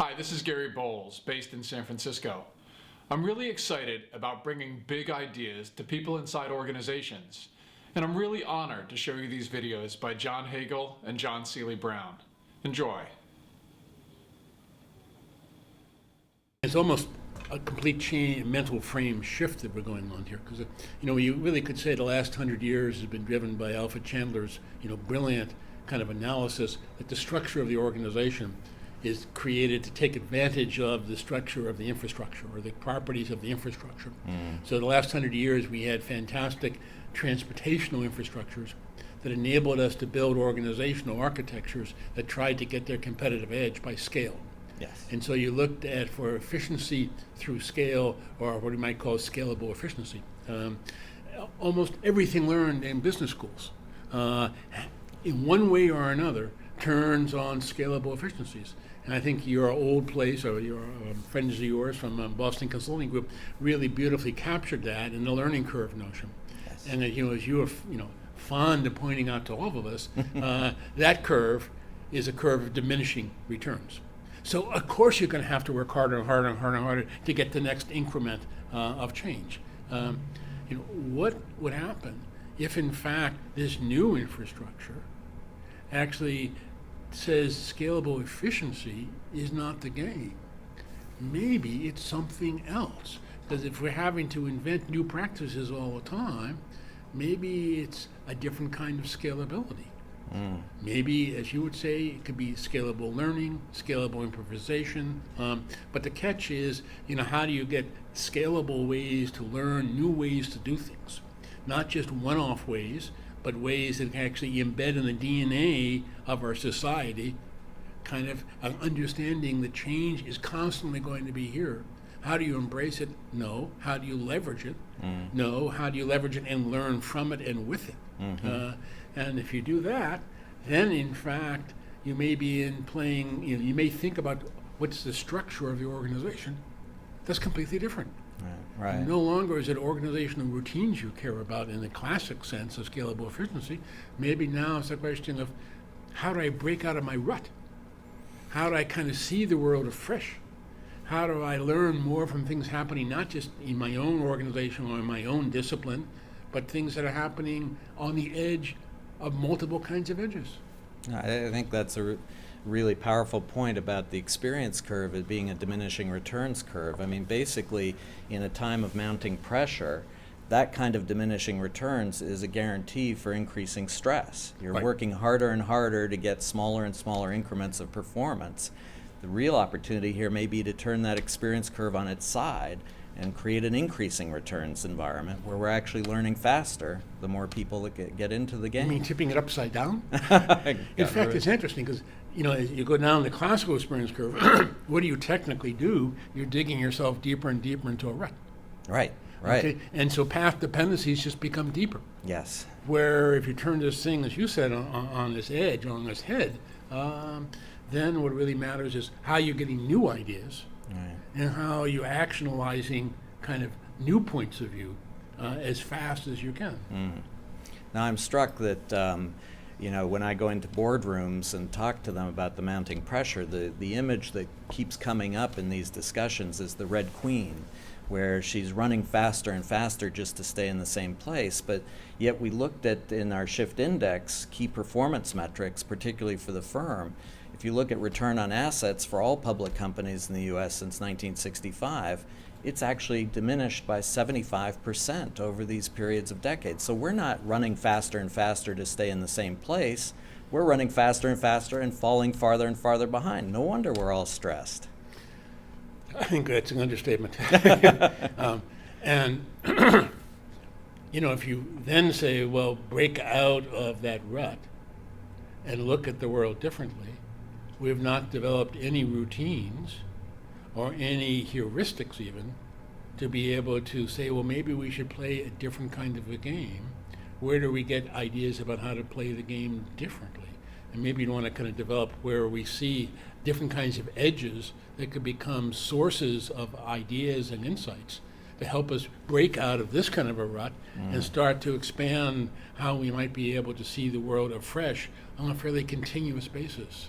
Hi, this is Gary Bowles, based in San Francisco. I'm really excited about bringing big ideas to people inside organizations, and I'm really honored to show you these videos by John Hagel and John Seely Brown. Enjoy. It's almost a complete change, mental frame shift that we're going on here, because you really could say the last 100 years has been driven by Alfred Chandler's brilliant kind of analysis that the structure of the organization is created to take advantage of the structure of the infrastructure or the properties of the infrastructure. So the last 100 years we had fantastic transportational infrastructures that enabled us to build organizational architectures that tried to get their competitive edge by scale. Yes. And so you looked at for efficiency through scale, or what we might call scalable efficiency. Almost everything learned in business schools, in one way or another, turns on scalable efficiencies. And I think your old place, or your friends of yours from Boston Consulting Group, really beautifully captured that in the learning curve notion. Yes. And as you were fond of pointing out to all of us, that curve is a curve of diminishing returns. So of course you're going to have to work harder and harder and harder and harder to get the next increment of change. What would happen if in fact this new infrastructure actually says scalable efficiency is not the game? Maybe it's something else. Because if we're having to invent new practices all the time, maybe it's a different kind of scalability. Maybe, as you would say, it could be scalable learning, scalable improvisation. But the catch is, how do you get scalable ways to learn new ways to do things? Not just one-off ways, but ways that can actually embed in the DNA of our society, kind of understanding that change is constantly going to be here. How do you embrace it? No. How do you leverage it? No. How do you leverage it and learn from it and with it? And if you do that, then in fact, you may be playing, you may think about what's the structure of the organization. That's completely different. Right. No longer is it organizational routines you care about in the classic sense of scalable efficiency. Maybe now it's a question of how do I break out of my rut? How do I kind of see the world afresh? How do I learn more from things happening not just in my own organization or in my own discipline, but things that are happening on the edge of multiple kinds of edges? I think that's a really powerful point about the experience curve as being a diminishing returns curve. I mean, basically, in a time of mounting pressure, that kind of diminishing returns is a guarantee for increasing stress. You're Right. working harder and harder to get smaller and smaller increments of performance. The real opportunity here may be to turn that experience curve on its side and create an increasing returns environment where we're actually learning faster the more people that get into the game. You mean tipping it upside down? In fact, it's interesting because, as you go down the classical experience curve, what do you technically do? You're digging yourself deeper and deeper into a rut. Right. Okay? And so path dependencies just become deeper. Yes. Where if you turn this thing, as you said, on this edge, on this head, then what really matters is how you're getting new ideas and how you're actionalizing kind of new points of view as fast as you can. Now I'm struck that when I go into boardrooms and talk to them about the mounting pressure, the image that keeps coming up in these discussions is the Red Queen, where she's running faster and faster just to stay in the same place. But yet we looked at, in our Shift Index, key performance metrics, particularly for the firm. If you look at return on assets for all public companies in the US since 1965, it's actually diminished by 75% over these periods of decades. So we're not running faster and faster to stay in the same place. We're running faster and faster and falling farther and farther behind. No wonder we're all stressed. I think that's an understatement. And if you then say, well, break out of that rut and look at the world differently, we have not developed any routines or any heuristics even to be able to say, well, maybe we should play a different kind of a game. Where do we get ideas about how to play the game differently? And maybe you want to kind of develop where we see different kinds of edges that could become sources of ideas and insights to help us break out of this kind of a rut and start to expand how we might be able to see the world afresh on a fairly continuous basis.